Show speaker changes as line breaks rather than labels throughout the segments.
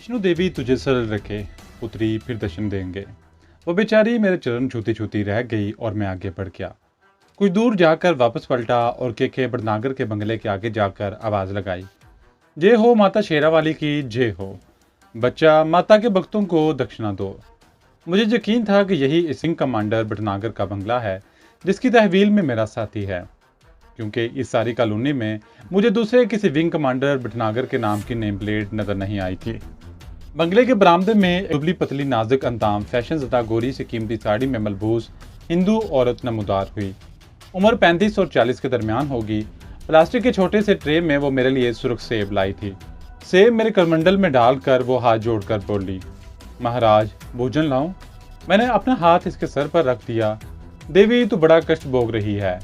विष्णु देवी तुझे सरल रखे, पुत्री फिर दर्शन देंगे। वो बेचारी मेरे चरण छूती छूती रह गई और मैं आगे बढ़ गया। कुछ दूर जाकर वापस पलटा और के बड़नागर के बंगले के आगे जाकर आवाज लगाई, जय हो माता शेरावाली की जय हो। बच्चा, माता के भक्तों को दक्षिणा दो। मुझे यकीन था कि यही सिंह कमांडर भटनागर का बंगला है जिसकी तहवील में मेरा साथी है, क्योंकि इस सारी कॉलोनी में मुझे दूसरे किसी विंग कमांडर भटनागर के नाम की नेम प्लेट नजर नहीं आई थी। बंगले के बरामदे में दुबली पतली नाजुक अंदाम फैशन ज़दा गोरी से कीमती साड़ी में मलबूस हिंदू औरत नमूदार हुई। उम्र 35 और 40 के दरमियान होगी। प्लास्टिक के छोटे से ट्रे में वो मेरे लिए सुर्ख सेब लाई थी। सेब मेरे करमंडल में डालकर वो हाथ जोड़कर बोली, महाराज भोजन लाऊं? मैंने अपना हाथ इसके सर पर रख दिया। देवी तो बड़ा कष्ट भोग रही है।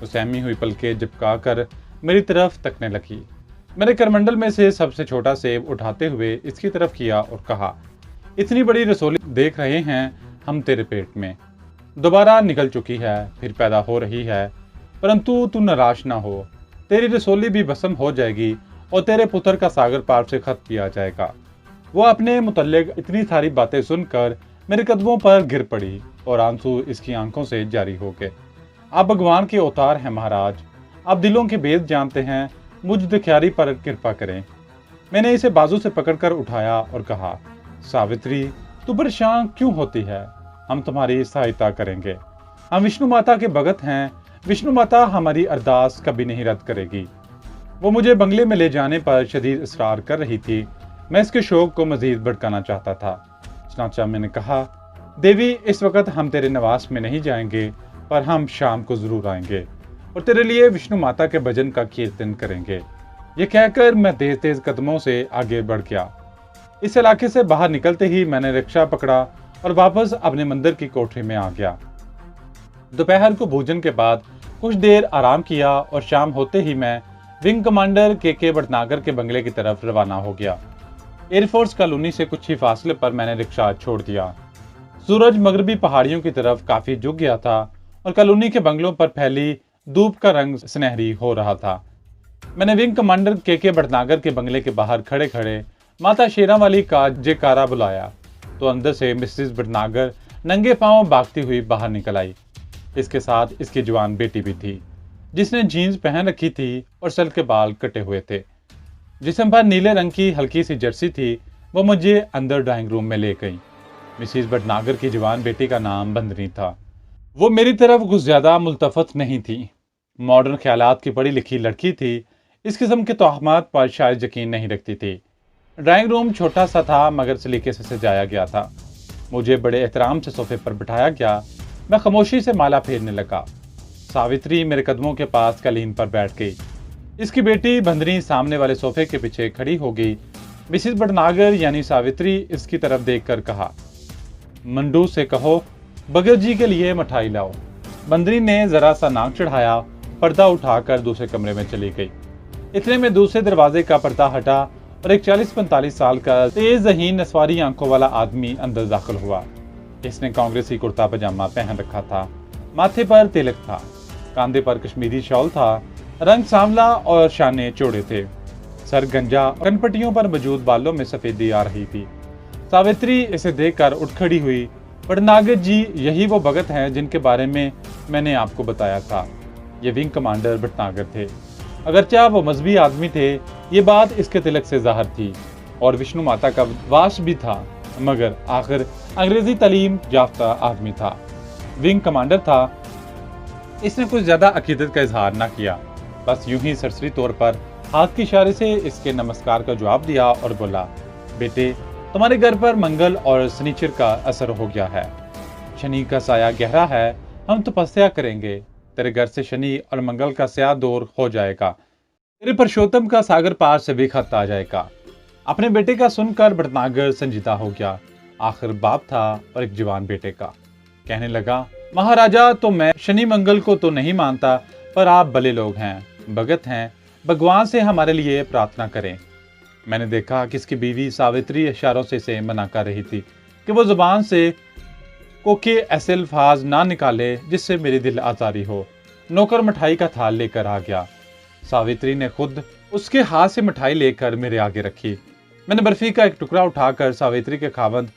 वो सहमी हुई पलकें झपकाकर मेरी तरफ तकने लगी। मैंने करमंडल में से सबसे छोटा सेब उठाते हुए इसकी तरफ किया और कहा, इतनी बड़ी रसोली देख रहे हैं हम तेरे पेट में। दोबारा निकल चुकी है, फिर पैदा हो रही है, परंतु तू निराश ना हो। तेरी रसोली भी भस्म हो जाएगी और तेरे पुत्र का सागर पार से खत किया जाएगा। वो अपने मुतल्लिक इतनी सारी बातें सुनकर मेरे कदमों पर गिर पड़ी और आंसू इसकी आंखों से जारी हो गए। आप भगवान के अवतार हैं महाराज, आप दिलों के भेद जानते हैं, मुझ दुखियारी पर कृपा करें। मैंने इसे बाजू से पकड़कर उठाया और कहा, सावित्री तू परेशान क्यों होती है, हम तुम्हारी सहायता करेंगे। हम विष्णु माता के भगत हैं, विष्णु माता हमारी अरदास कभी नहीं रद्द करेगी। वो मुझे बंगले में ले जाने पर शदीद इसरार कर रही थी। मैं इसके शौक को मजीद भड़काना चाहता था। चनाचा मैंने कहा, देवी इस वक्त हम तेरे निवास में नहीं जाएंगे, पर हम शाम को जरूर आएंगे और तेरे लिए विष्णु माता के भजन का कीर्तन करेंगे। ये कहकर मैं तेज तेज कदमों से आगे बढ़ गया। इस इलाके से बाहर निकलते ही मैंने रिक्शा पकड़ा और वापस अपने मंदिर की कोठरी में आ गया। दोपहर को भोजन के बाद कुछ देर आराम किया और शाम होते ही मैं विंग कमांडर के भटनागर के बंगले की तरफ रवाना हो गया। एयरफोर्स कॉलोनी से कुछ ही फासले पर मैंने रिक्शा छोड़ दिया। सूरज मगरबी पहाड़ियों की तरफ काफी झुक गया था और कॉलोनी के बंगलों पर फैली धूप का रंग सुनहरी हो रहा था। मैंने विंग कमांडर के भटनागर के बंगले के बाहर खड़े खड़े माता शेरावाली का जयकारा बुलाया तो अंदर से मिसेस भटनागर नंगे पांव भागती हुई बाहर निकल आई। इसके साथ इसकी जवान बेटी भी थी, जिसने जीन्स पहन रखी थी और सर के बाल कटे हुए थे। जिस्म पर नीले रंग की हल्की सी जर्सी थी। वो मुझे अंदर ड्राइंग रूम में ले गई। मिसेस भटनागर की जवान बेटी का नाम बंदनी था। वो मेरी तरफ कुछ ज्यादा मुल्तफत नहीं थी। मॉडर्न ख्यालात की पढ़ी लिखी लड़की थी। इस किस्म के तोहमात पर शायद यकीन नहीं रखती थी। ड्राइंग रूम छोटा सा था मगर सलीके से सजाया गया था। मुझे बड़े एहतराम से सोफे पर बिठाया गया। मैं खामोशी से माला फेरने लगा। सावित्री मेरे कदमों के पास कालीन पर बैठ गई। इसकी बेटी बंदनी सामने वाले सोफे के पीछे खड़ी हो गई। मिसेस भटनागर यानी सावित्री इसकी तरफ देखकर कहा, मंडू से कहो भगत जी के लिए मिठाई लाओ। बंदनी ने जरा सा नाक चढ़ाया, पर्दा उठाकर दूसरे कमरे में चली गई। इतने में दूसरे दरवाजे का पर्दा हटा और एक 40-45 साल का तेज जहीन नस्वारी आंखों वाला आदमी अंदर दाखिल हुआ। इसने कांग्रेसी कुर्ता पजामा पहन रखा था। माथे पर तिलक था, कांधे पर कश्मीरी शॉल था, रंग सांवला और शाने चौड़े थे। सर गंजा और कनपट्टियों पर मौजूद बालों में सफेदी आ रही थी। सावित्री इसे देखकर उठ खड़ी हुई। भटनागर जी यही वो भगत हैं जिनके बारे में मैंने आपको बताया था। ये विंग कमांडर भटनागर थे। अगरचा वो मजहबी आदमी थे, ये बात इसके तिलक से जाहिर थी और विष्णु माता का वास भी था, मगर आखिर अंग्रेजी तालीम याफ्ता आदमी था, विंग कमांडर था। इसने कुछ ज्यादा अकीदत का इजहार ना किया, बस यूं ही सरसरी तौर पर हाथ के इशारे से इसके नमस्कार का जवाब दिया और बोला, बेटे तुम्हारे घर पर मंगल और शनिचर का असर हो गया है। शनि का साया गहरा है, हम तपस्या करेंगे, तेरे घर से शनि और मंगल का स्याह दूर हो जाएगा, तेरे पुरुषोत्तम का सागर पार से भी खत आ जाएगा। अपने बेटे का सुनकर भटनागर संजीदा हो गया। आखिर बाप था और एक जवान बेटे का। कहने लगा, महाराजा तो मैं शनि मंगल को तो नहीं मानता, पर आप भले लोग हैं, भगत हैं, भगवान से हमारे लिए प्रार्थना करें। मैंने देखा कि इसकी बीवी सावित्री इशारों से इसे मना कर रही थी कि वो जुबान से कोके ऐसे अल्फाज ना निकाले जिससे मेरी दिल आजारी हो। नौकर मिठाई का थाल लेकर आ गया। सावित्री ने खुद उसके हाथ से मिठाई लेकर मेरे आगे रखी। मैंने बर्फी का एक टुकड़ा उठाकर सावित्री के खावंद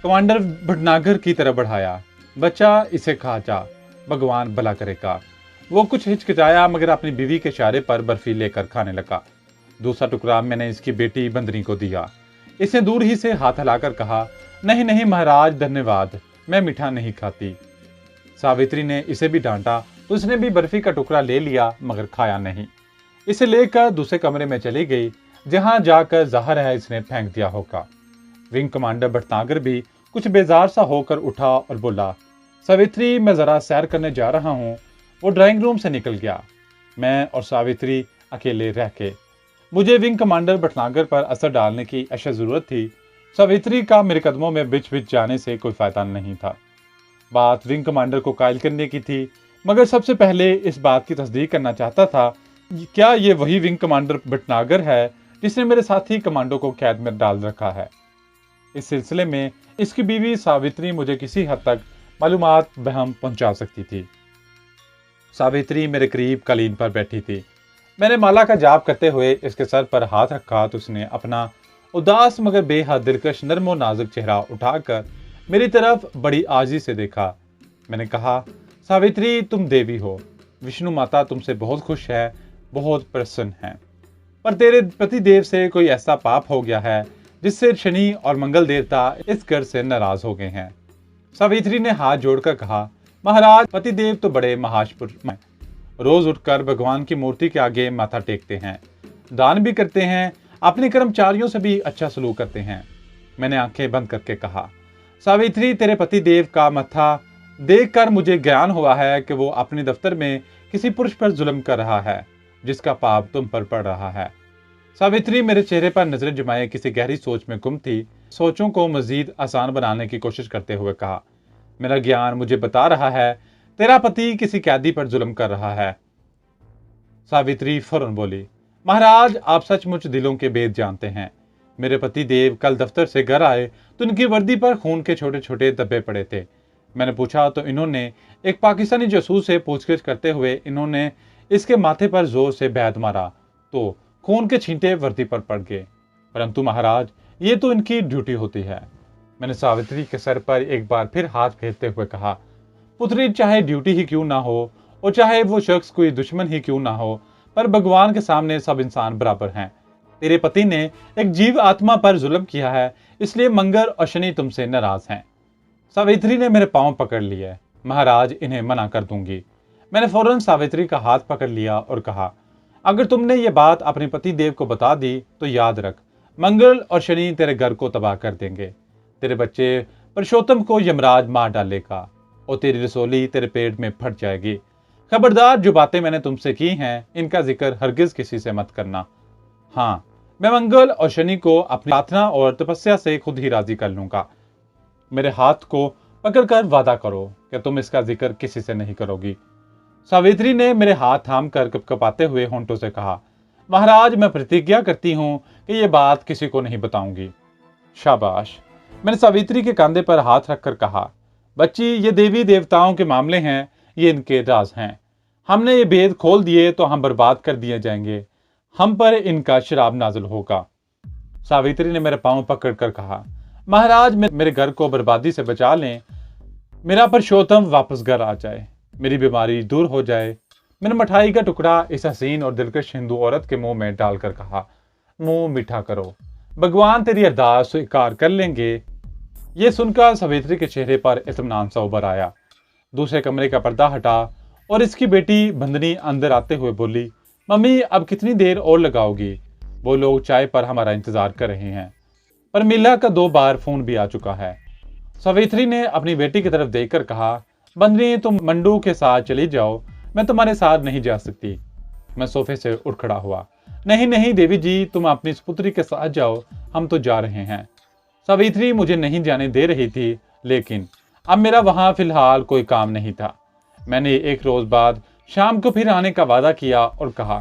कमांडर भटनागर की तरफ बढ़ाया। बच्चा, इसे खा जा, भगवान भला करेगा। वो कुछ हिचकिचाया मगर अपनी बीवी के इशारे पर बर्फी लेकर खाने लगा। दूसरा टुकड़ा मैंने इसकी बेटी बंदनी को दिया। इसने दूर ही से हाथ हिलाकर कहा, नहीं नहीं महाराज, धन्यवाद, मैं मीठा नहीं खाती। सावित्री ने इसे भी डांटा तो उसने भी बर्फी का टुकड़ा ले लिया मगर खाया नहीं। इसे लेकर दूसरे कमरे में चली गई, जहां जाकर जाहिर है इसने फेंक दिया होगा। विंग कमांडर भटनागर भी कुछ बेजार सा होकर उठा और बोला, सावित्री, मैं जरा सैर करने जा रहा हूँ। वो ड्राइंग रूम से निकल गया। मैं और सावित्री अकेले रह के। मुझे विंग कमांडर भटनागर पर असर डालने की अशद जरूरत थी। सावित्री का मेरे कदमों में बिच बिच जाने से कोई फायदा नहीं था। बात विंग कमांडर को कायल करने की थी, मगर सबसे पहले इस बात की तस्दीक करना चाहता था, क्या ये वही विंग कमांडर भटनागर है जिसने मेरे साथी कमांडो को कैद में डाल रखा है। इस सिलसिले में इसकी बीवी सावित्री मुझे किसी हद तक मालूमात बहम पहुंचा सकती थी। सावित्री मेरे करीब कालीन पर बैठी थी। मैंने माला का जाप करते हुए इसके सर पर हाथ रखा तो उसने अपना उदास मगर बेहद दिलकश नर्म और नाजुक चेहरा उठाकर मेरी तरफ बड़ी आजी से देखा। मैंने कहा, सावित्री, तुम देवी हो। विष्णु माता तुमसे बहुत खुश है, बहुत प्रसन्न है। पर तेरे पतिदेव से कोई ऐसा पाप हो गया है जिससे शनि और मंगल देवता इस घर से नाराज हो गए हैं। सावित्री ने हाथ जोड़कर कहा, महाराज, पतिदेव तो बड़े महापुरुष हैं। रोज उठकर भगवान की मूर्ति के आगे माथा टेकते हैं, दान भी करते हैं, अपने कर्मचारियों से भी अच्छा सलूक करते हैं। मैंने आंखें बंद करके कहा, सावित्री, तेरे पतिदेव का माथा देखकर मुझे ज्ञान हुआ है कि वो अपने दफ्तर में किसी पुरुष पर जुल्म कर रहा है जिसका पाप तुम पर पड़ रहा है। सावित्री मेरे चेहरे पर नजरें जमाए किसी गहरी सोच में गुम थी। सोचों को मजीद आसान बनाने की कोशिश करते हुए कहा, मेरा ज्ञान मुझे बता रहा है तेरा पति किसी कैदी पर जुल्म कर रहा है। सावित्री फौरन बोली, महाराज, आप सचमुच दिलों के भेद जानते हैं। मेरे पति देव कल दफ्तर से घर आए तो इनकी वर्दी पर खून के छोटे छोटे धब्बे पड़े थे। मैंने पूछा तो इन्होंने एक पाकिस्तानी जासूस से पूछगिछ करते हुए इन्होंने इसके माथे पर जोर से बैद मारा तो खून के छींटे वर्दी पर पड़ गए। परंतु महाराज, ये तो इनकी ड्यूटी होती है। मैंने सावित्री के सर पर एक बार फिर हाथ फेरते हुए कहा, पुत्री, चाहे ड्यूटी ही क्यों ना हो और चाहे वो शख्स कोई दुश्मन ही क्यों ना हो, पर भगवान के सामने सब इंसान बराबर हैं। तेरे पति ने एक जीव आत्मा पर जुल्म किया है, इसलिए मंगल और शनि तुमसे नाराज हैं। सावित्री ने मेरे पांव पकड़ लिए। महाराज, इन्हें मना कर दूंगी। मैंने फौरन सावित्री का हाथ पकड़ लिया और कहा, अगर तुमने ये बात अपने पति देव को बता दी तो याद रख, मंगल और शनि तेरे घर को तबाह कर देंगे। तेरे बच्चे पुरुषोत्तम को यमराज मार डालेगा और तेरी रसोली तेरे पेट में फट जाएगी। खबरदार, जो बातें मैंने तुमसे की हैं इनका जिक्र हरगिज किसी से मत करना। हाँ, मैं मंगल और शनि को अपनी प्रार्थना और तपस्या से खुद ही राजी कर लूंगा। मेरे हाथ को पकड़कर वादा करो कि तुम इसका जिक्र किसी से नहीं करोगी। सावित्री ने मेरे हाथ थाम कर कपकपाते हुए होंठों से कहा, महाराज, मैं प्रतिज्ञा करती हूं कि यह बात किसी को नहीं बताऊंगी। शाबाश। मैंने सावित्री के कंधे पर हाथ रखकर कहा, बच्ची, ये देवी देवताओं के मामले हैं, ये इनके राज हैं। हमने ये भेद खोल दिए तो हम बर्बाद कर दिए जाएंगे, हम पर इनका शराब नाजुल होगा। सावित्री ने मेरे पांव पकड़कर कहा, महाराज, मेरे घर को बर्बादी से बचा लें, मेरा पुरुषोत्तम वापस घर आ जाए, मेरी बीमारी दूर हो जाए। मैंने मिठाई का टुकड़ा इस हसीन और दिलकश हिंदू औरत के मुंह में डालकर कहा, मुंह मीठा करो, भगवान तेरी अरदास स्वीकार कर लेंगे। ये सुनकर सावित्री के चेहरे पर इत्मीनान सा उभर आया। दूसरे कमरे का पर्दा हटा और इसकी बेटी बंदनी अंदर आते हुए बोली, मम्मी, अब कितनी देर और लगाओगी? वो लोग चाय पर हमारा इंतजार कर रहे हैं। पर मिला का 2 बार फोन भी आ चुका है। सावित्री ने अपनी बेटी की तरफ देखकर कहा, बंदनी, तुम मंडू के साथ चली जाओ, मैं तुम्हारे साथ नहीं जा सकती। मैं सोफे से उठ खड़ा हुआ। नहीं नहीं देवी जी, तुम अपनी पुत्री के साथ जाओ, हम तो जा रहे हैं। सावित्री मुझे नहीं जाने दे रही थी, लेकिन अब मेरा वहां फिलहाल कोई काम नहीं था। मैंने 1 रोज बाद शाम को फिर आने का वादा किया और कहा,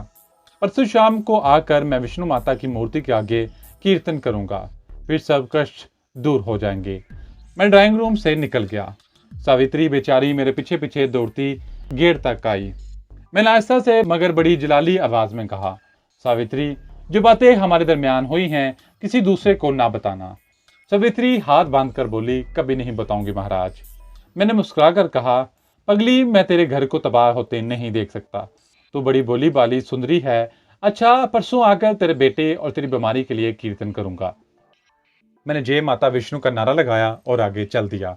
परसों शाम को आकर मैं विष्णु माता की मूर्ति के आगे कीर्तन करूंगा, फिर सब कष्ट दूर हो जाएंगे। मैं ड्राइंग रूम से निकल गया। सावित्री बेचारी मेरे पीछे पीछे दौड़ती गेट तक आई। मैंने आहिस्ता से मगर बड़ी जलाली आवाज में कहा, सावित्री, जो बातें हमारे दरमियान हुई हैं किसी दूसरे को ना बताना। सावित्री हाथ बांधकर बोली, कभी नहीं बताऊंगी महाराज। मैंने मुस्कुराकर कहा, पगली, मैं तेरे घर को तबाह होते नहीं देख सकता। तू बड़ी बोली बाली सुंदरी है। अच्छा, परसों आकर तेरे बेटे और तेरी बीमारी के लिए कीर्तन करूंगा। मैंने जय माता विष्णु का नारा लगाया और आगे चल दिया।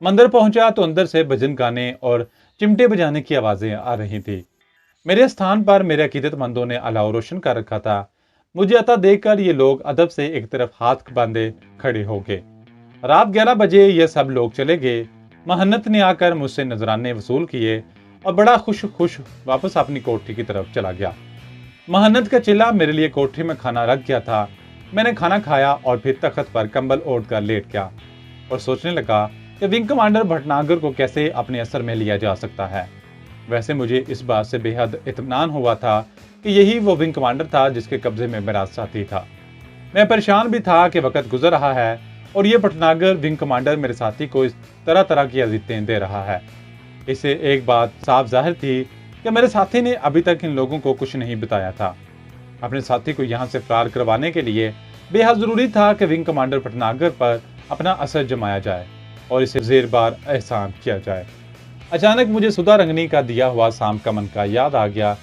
मंदिर पहुंचा तो अंदर से भजन गाने और चिमटे बजाने की आवाजें आ रही थी। मेरे स्थान पर मेरे अकीदतमंदों ने अलाव रोशन कर रखा था। मुझे आता देखकर ये लोग अदब से एक तरफ हाथ बांधे खड़े हो गए। रात 11 बजे ये सब लोग चले गए। महन्नत ने आकर मुझसे नजराने वसूल किए और बड़ा खुश खुश वापस अपनी कोठी की तरफ चला गया। महन्नत का चिल्ला मेरे लिए कोठी में खाना रख गया था। मैंने खाना खाया और फिर तख्त पर कंबल ओढ़ कर लेट गया और सोचने लगा कि विंग कमांडर भटनागर को कैसे अपने असर में लिया जा सकता है। वैसे मुझे इस बात से बेहद इत्मीनान हुआ था कि यही वो विंग कमांडर था जिसके कब्जे में मेरा साथी था। मैं परेशान भी था कि वक्त गुजर रहा है और ये भटनागर विंग कमांडर मेरे साथी को इस तरह तरह की अज़ियतें दे रहा है। इससे एक बात साफ जाहिर थी कि मेरे साथी ने अभी तक इन लोगों को कुछ नहीं बताया था। अपने साथी को यहाँ से फरार करवाने के लिए बेहद जरूरी था कि विंग कमांडर भटनागर पर अपना असर जमाया जाए और इसे ज़ेर बार एहसान किया जाए। अचानक मुझे सुधा रंगनी का दिया हुआ शाम का मन का याद आ गया।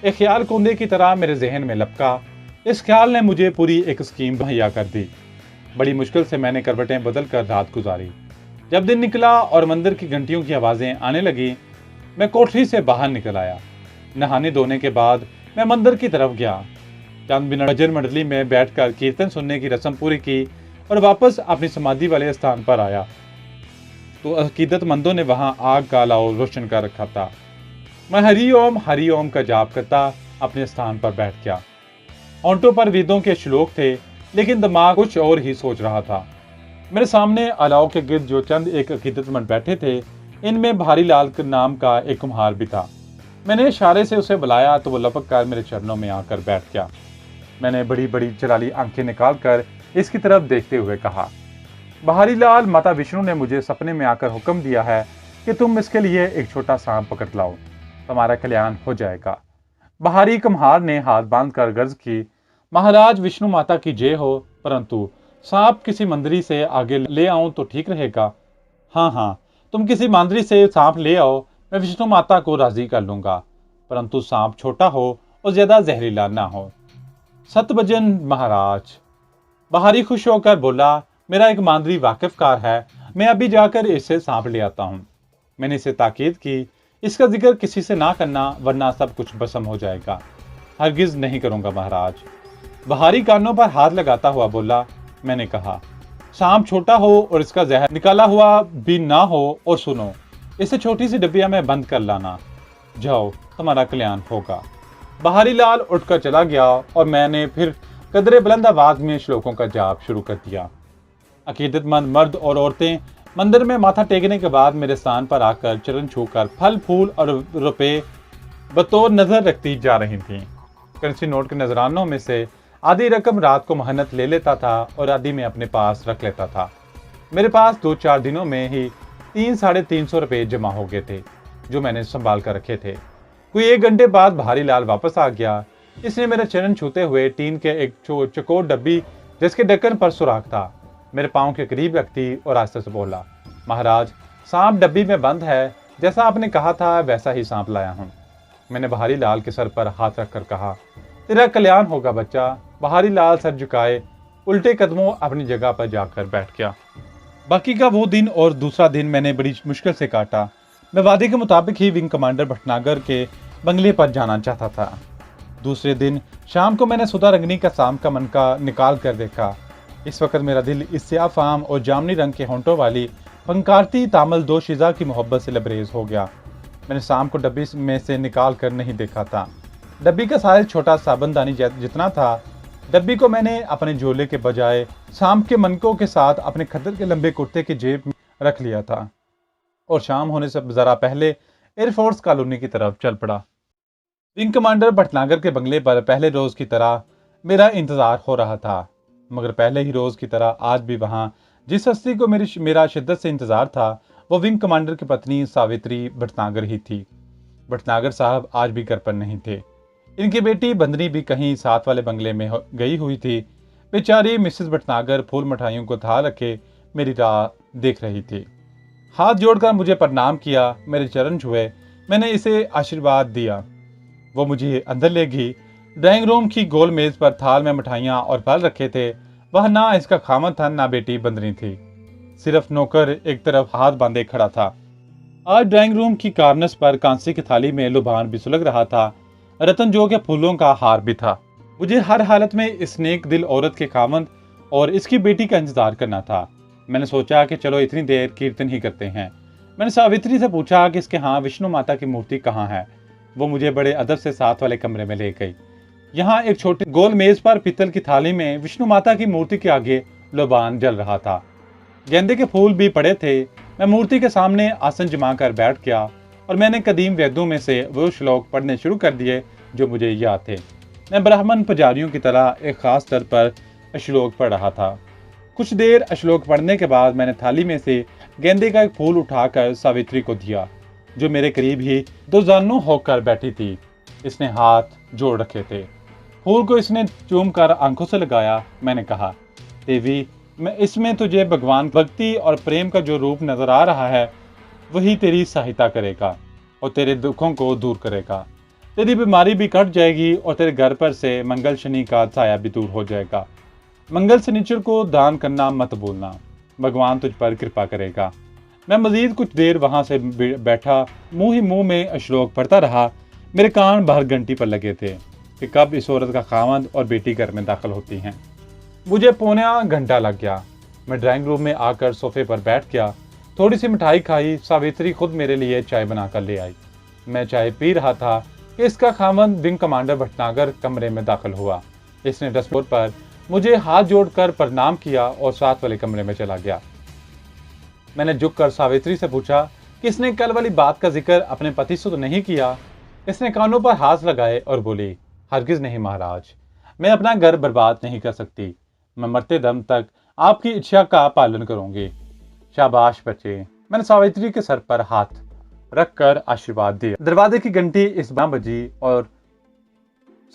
एक ख्याल कोंदे की तरह मेरे जहन में लपका। इस ख्याल ने मुझे पूरी एक स्कीम मुहैया कर दी। बड़ी मुश्किल से मैंने करवटें बदल कर रात गुजारी। जब दिन निकला और मंदिर की घंटियों की आवाजें आने लगी, मैं कोठरी से बाहर निकल आया। नहाने धोने के बाद मैं मंदिर की तरफ गया। चंद मिनट भजन मंडली में बैठकर कीर्तन सुनने की रस्म पूरी की और वापस अपनी समाधि वाले स्थान पर आया तो अकीदतमंदों ने वहां आग का अलाव रोशन कर रखा था। मैं हरि ओम का जाप करता अपने स्थान पर बैठ गया। होंठों पर वेदों के श्लोक थे, लेकिन दिमाग कुछ और ही सोच रहा था। मेरे सामने अलाव के गिर्द जो चंद एक अकीदतमंद बैठे थे, इनमें भारी लाल नाम का एक कुम्हार भी था। मैंने इशारे से उसे बुलाया तो वो लपक कर मेरे चरणों में आकर बैठ गया। मैंने बड़ी बड़ी चराली आंखें निकालकर इसकी तरफ देखते हुए कहा, बहारी लाल, माता विष्णु ने मुझे सपने में आकर हुक्म दिया है कि तुम इसके लिए एक छोटा सांप पकड़ लाओ, तुम्हारा कल्याण हो जाएगा। बहारी कुम्हार ने हाथ बांधकर गर्ज की, महाराज विष्णु माता की जय हो, परंतु सांप किसी मंदिरी से आगे ले आऊं तो ठीक रहेगा? हाँ हाँ, तुम किसी मंदिरी से सांप ले आओ, मैं विष्णु माता को राजी कर लूंगा, परंतु सांप छोटा हो और ज्यादा जहरीला ना हो। सतभजन महाराज। बहारी खुश होकर बोला, मेरा एक मांदरी वाकिफकार है, मैं अभी जाकर इससे सांप ले आता हूँ। मैंने इसे ताकीद की, इसका जिक्र किसी से ना करना वरना सब कुछ भस्म हो जाएगा। हरगिज नहीं करूंगा महाराज। बहारी कानों पर हाथ लगाता हुआ बोला, मैंने कहा, सांप छोटा हो और इसका जहर निकाला हुआ भी ना हो, और सुनो, इसे छोटी सी डिब्बिया में बंद कर लाना। जाओ, तुम्हारा कल्याण होगा। बहारी लाल उठकर चला गया और मैंने फिर कदरे बुलंद आवाज में श्लोकों का जाप शुरू कर दिया। अकीदतमंद मर्द और औरतें मंदिर में माथा टेकने के बाद मेरे स्थान पर आकर चरण छूकर फल फूल और रुपए बतौर नजर रखती जा रही थीं। करेंसी नोट के नजरानों में से आधी रकम रात को महन्नत ले लेता था और आधी में अपने पास रख लेता था। मेरे पास 2-4 दिनों में ही 300-350 रुपए जमा हो गए थे, जो मैंने संभाल कर रखे थे। कोई 1 घंटे बाद भारी लाल वापस आ गया। इसने मेरे चरण छूते हुए टीन के एक चकोर डब्बी जिसके ढक्कन पर सुराख था मेरे पांव के करीब रखती और आस्ते से बोला, महाराज, सांप डब्बी में बंद है, जैसा आपने कहा था वैसा ही सांप लाया हूं। मैंने बहारी लाल के सर पर हाथ रखकर कहा, तेरा कल्याण होगा बच्चा। बहारी लाल सर झुकाए उल्टे कदमों अपनी जगह पर जाकर बैठ गया। बाकी का वो दिन और दूसरा दिन मैंने बड़ी मुश्किल से काटा। मैं वादे के मुताबिक ही विंग कमांडर भटनागर के बंगले पर जाना चाहता था। दूसरे दिन शाम को मैंने सुधा रंगनी का शाम का मन का निकाल कर देखा। इस वक्त मेरा दिल इस स्याफाम और जामनी रंग के होंठों वाली फंकारती तामल दोशीज़ा की मोहब्बत से लबरेज हो गया। मैंने शाम को डब्बी में से निकाल कर नहीं देखा था। डब्बी का साइज छोटा साबुनदानी जितना था। डब्बी को मैंने अपने झोले के बजाय शाम के मनकों के साथ अपने खद्दर के लंबे कुर्ते की जेब में रख लिया था और शाम होने से जरा पहले एयरफोर्स कॉलोनी की तरफ चल पड़ा। विंग कमांडर भटनागर के बंगले पर पहले रोज की तरह मेरा इंतजार हो रहा था, मगर पहले ही रोज की तरह आज भी वहां जिस हस्ती को मेरा शिद्दत से इंतजार था वो विंग कमांडर की पत्नी सावित्री भटनागर ही थी। भटनागर साहब आज भी घर पर नहीं थे। इनकी बेटी बंदनी भी कहीं साथ वाले बंगले में गई हुई थी। बेचारी मिसेस भटनागर फूल मिठाइयों को थाल रखे मेरी राह देख रही थी। हाथ जोड़कर मुझे प्रणाम किया, मेरे चरण छुए, मैंने इसे आशीर्वाद दिया। वो मुझे अंदर ले गई। ड्राइंग रूम की गोल मेज पर थाल में मिठाइयाँ और फल रखे थे। वह ना इसका खामन था ना बेटी बंदनी थी, सिर्फ नौकर एक तरफ हाथ बांधे खड़ा था। आज ड्राइंग रूम की कार्नस पर कांसे की थाली में लुभान भी सुलग रहा था, रतन जो के फूलों का हार भी था। मुझे हर हालत में इस नेक दिल औरत के खामंद और इसकी बेटी का इंतजार करना था। मैंने सोचा कि चलो इतनी देर कीर्तन ही करते हैं। मैंने सावित्री से पूछा कि इसके यहाँ विष्णु माता की मूर्ति कहाँ है। वो मुझे बड़े अदब से साथ वाले कमरे में ले गई। यहाँ एक छोटी गोल मेज पर पीतल की थाली में विष्णु माता की मूर्ति के आगे लोबान जल रहा था। गेंदे के फूल भी पड़े थे। मैं मूर्ति के सामने आसन जमा कर बैठ गया और मैंने कदीम वेदों में से वो श्लोक पढ़ने शुरू कर दिए जो मुझे याद थे। मैं ब्राह्मण पुजारियों की तरह एक खास स्तर पर श्लोक पढ़ रहा था। कुछ देर श्लोक पढ़ने के बाद मैंने थाली में से गेंदे का एक फूल उठाकर सावित्री को दिया, जो मेरे करीब ही दो जानू होकर बैठी थी। इसने हाथ जोड़ रखे थे। फूल को इसने चूम कर आंखों से लगाया। मैंने कहा, देवी, मैं इसमें तुझे भगवान भक्ति और प्रेम का जो रूप नजर आ रहा है वही तेरी सहायता करेगा और तेरे दुखों को दूर करेगा। तेरी बीमारी भी कट जाएगी और तेरे घर पर से मंगल शनि का साया भी दूर हो जाएगा। मंगल शनिचर को दान करना मत भूलना, भगवान तुझ पर कृपा करेगा। मैं मजीद कुछ देर वहां से बैठा मुंह ही मुंह में श्लोक पढ़ता रहा। मेरे कान बाहर घंटी पर लगे थे कि कब इस औरत का खामद और बेटी घर में दाखिल होती हैं। मुझे पौना घंटा लग गया। मैं ड्राइंग रूम में आकर सोफे पर बैठ गया, थोड़ी सी मिठाई खाई। सावित्री खुद मेरे लिए चाय बनाकर ले आई। मैं चाय पी रहा था कि इसका खामद विंग कमांडर भटनागर कमरे में दाखिल हुआ। इसने डस्टबोर्ड पर मुझे हाथ जोड़कर प्रणाम किया और साथ वाले कमरे में चला गया। मैंने झुककर सावित्री से पूछा कि इसने कल वाली बात का जिक्र अपने पति से तो नहीं किया। इसने कानों पर हाथ लगाए और बोली, हरगिज नहीं महाराज, मैं अपना घर बर्बाद नहीं कर सकती। मैं मरते दम तक आपकी इच्छा का पालन करूंगी। शाबाश बच्चे। मैंने सावित्री के सर पर हाथ रखकर आशीर्वाद दिया। दरवाजे की घंटी इस बार बजी और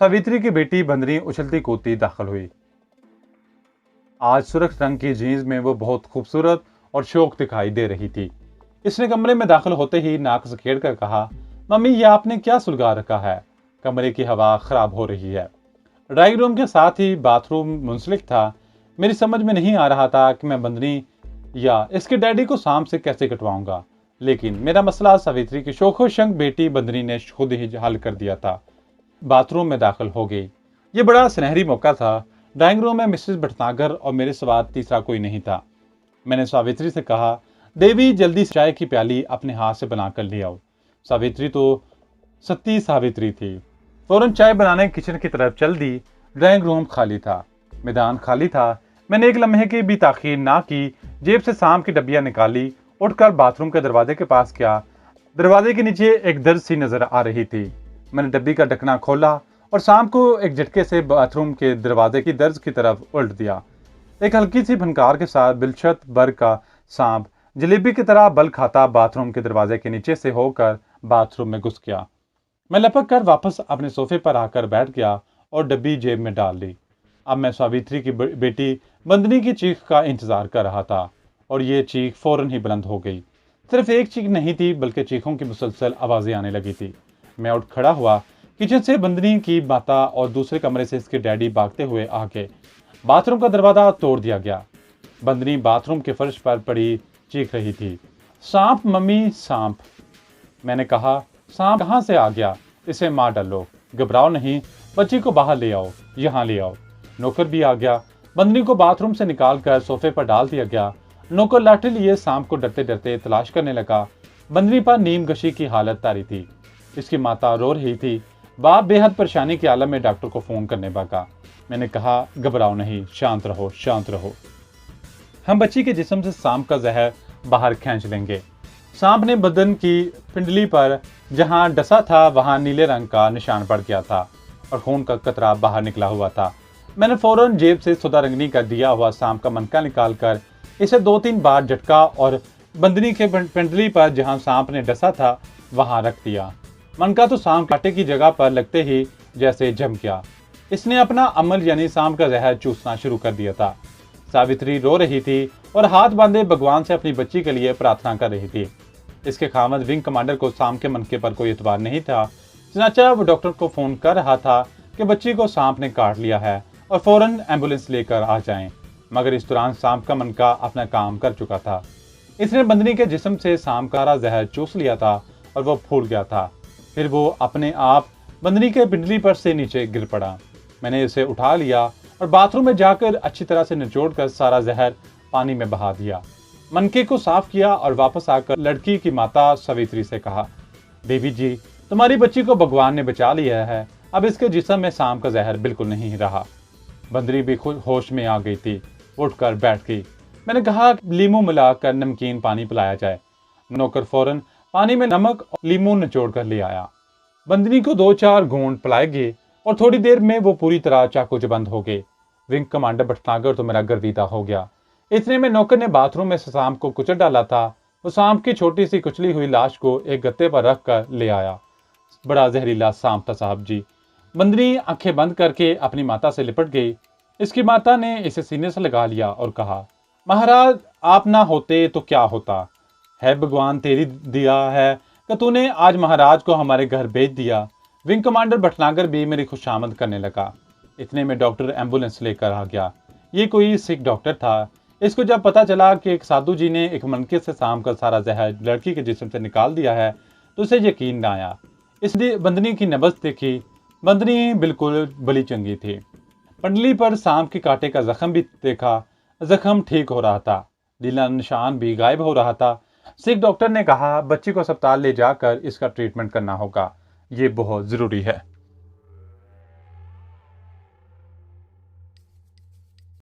सावित्री की बेटी बंदरी उछलती कूदती दाखिल हुई। आज सुर्ख रंग की जीन्स में वो बहुत खूबसूरत और शौक दिखाई दे रही थी। इसने कमरे में दाखिल होते ही नाक सकेड़ कर कहा, मम्मी, ये आपने क्या सुलगा रखा है? कमरे की हवा खराब हो रही है। ड्राइंग रूम के साथ ही बाथरूम मुंसलिक था। मेरी समझ में नहीं आ रहा था कि मैं बंदनी या इसके डैडी को सांप से कैसे कटवाऊंगा, लेकिन मेरा मसला सावित्री की शोखो शंख बेटी बंदनी ने खुद ही हल कर दिया था। बाथरूम में दाखिल हो गई। ये बड़ा सुनहरी मौका था। ड्राइंग रूम में मिसेस भटनागर और मेरे सिवा तीसरा कोई नहीं था। मैंने सावित्री से कहा, देवी, जल्दी चाय की प्याली अपने हाथ से बनाकर ले आओ। सावित्री तो सती सावित्री थी। फौरन चाय बनाने किचन की तरफ चल दी। ड्राइंग रूम खाली था, मैदान खाली था। मैंने एक लम्हे की भी ताखीर ना की, जेब से सांप की डब्बियां निकाली, उठकर बाथरूम के दरवाजे के पास गया। दरवाजे के नीचे एक दर्ज सी नजर आ रही थी। मैंने डब्बी का ढकना खोला और सांप को एक झटके से बाथरूम के दरवाजे की दर्ज की तरफ उल्ट दिया। एक हल्की सी फनकार के साथ बिलशत बर का सांप जलेबी की तरह बल खाता बाथरूम के दरवाजे के नीचे से होकर बाथरूम में घुस गया। मैं लपक कर वापस अपने सोफे पर आकर बैठ गया और डब्बी जेब में डाल ली। अब मैं सावित्री की बेटी बंदनी की चीख का इंतजार कर रहा था और ये चीख फौरन ही बुलंद हो गई। सिर्फ एक चीख नहीं थी, बल्कि चीखों की मुसलसल आवाजें आने लगी थी। मैं उठ खड़ा हुआ। किचन से बंदनी की माता और दूसरे कमरे से इसके डैडी भागते हुए आ गए। बाथरूम का दरवाजा तोड़ दिया गया। बंदनी बाथरूम के फर्श पर पड़ी चीख रही थी, सांप मम्मी, सांप। मैंने कहा, सांप कहाँ से आ गया? इसे मार डालो। घबराओ नहीं, बच्ची को बाहर ले आओ, यहाँ ले आओ। नौकर भी आ गया। बंदनी को बाथरूम से निकालकर सोफे पर डाल दिया गया। नौकर लाठी लिए सांप को डरते डरते तलाश करने लगा। बंदनी पर नीम गशी की हालत तारी थी। इसकी माता रो रही थी। बाप बेहद परेशानी के आलम में डॉक्टर को फोन करने लगा। मैंने कहा, घबराओ नहीं, शांत रहो, शांत रहो। हम बच्ची के जिस्म से सांप का जहर बाहर खींच लेंगे। सांप ने बदन की पिंडली पर जहां डसा था वहां नीले रंग का निशान पड़ गया था और खून का कतरा बाहर निकला हुआ था। मैंने फौरन जेब से सुधा रंगनी का दिया हुआ सांप का मनका निकालकर इसे 2-3 बार झटका और बंदनी के पिंडली पर जहां सांप ने डसा था वहां रख दिया। मनका तो सांप कांटे की जगह पर लगते ही जैसे जम गया। इसने अपना अमल यानी सांप का जहर चूसना शुरू कर दिया था। सावित्री रो रही थी और हाथ बांधे भगवान से अपनी बच्ची के लिए प्रार्थना कर रही थी। इसके खामद विंग कमांडर को सांप के मनके पर कोई एतबार नहीं था। चनाचा वो डॉक्टर को फोन कर रहा था कि बच्ची को सांप ने काट लिया है और फौरन एम्बुलेंस लेकर आ जाएं। मगर इस दौरान सांप का मनका अपना काम कर चुका था। इसने बंदनी के जिस्म से सांप का जहर चूस लिया था और वो फूट गया था। फिर वो अपने आप बंदनी के पिंडली पर से नीचे गिर पड़ा। मैंने इसे उठा लिया और बाथरूम में जाकर अच्छी तरह से निचोड़ कर सारा जहर पानी में बहा दिया। मनके को साफ किया और वापस आकर लड़की की माता सावित्री से कहा, देवी जी, तुम्हारी बच्ची को भगवान ने बचा लिया है। अब इसके जिस्म में सांप का जहर बिल्कुल नहीं रहा। बंदरी भी खुद होश में आ गई थी। उठकर बैठ गई। मैंने कहा लीमू मिलाकर नमकीन पानी पिलाया जाए। नौकर फौरन पानी में नमक और लीमू निचोड़ कर ले आया। बंदनी को 2-4 घूंट पिलाए गए और थोड़ी देर में वो पूरी तरह चाकूचबंद हो गए। विंग कमांडर भटनागर तो मेरा गर्दीदा हो गया। इतने में नौकर ने बाथरूम में सांप को कुचल डाला था। वो सांप की छोटी सी कुचली हुई लाश को एक गत्ते पर रख कर ले आया। बड़ा जहरीला सांप था साहब जी। बंदनी आंखें बंद करके अपनी माता से लिपट गई। इसकी माता ने इसे सीने से लगा लिया और कहा, महाराज, आप ना होते तो क्या होता है, भगवान तेरी दिया है कि तूने आज महाराज को हमारे घर भेज दिया। विंग कमांडर भटनागर भी मेरी खुशामद करने लगा। इतने में डॉक्टर एम्बुलेंस लेकर आ गया। ये कोई सिख डॉक्टर था। इसको जब पता चला कि एक साधु जी ने एक मनके से सांप का सारा जहर लड़की के जिस्म से निकाल दिया है तो उसे यकीन न आया। इसलिए बंदनी की नब्ज देखी। बंदनी बिल्कुल बली चंगी थी। पंडली पर सांप के कांटे का जख्म भी देखा। जख्म ठीक हो रहा था। नीला निशान भी गायब हो रहा था। सिख डॉक्टर ने कहा, बच्ची को अस्पताल ले जाकर इसका ट्रीटमेंट करना होगा। ये बहुत जरूरी है।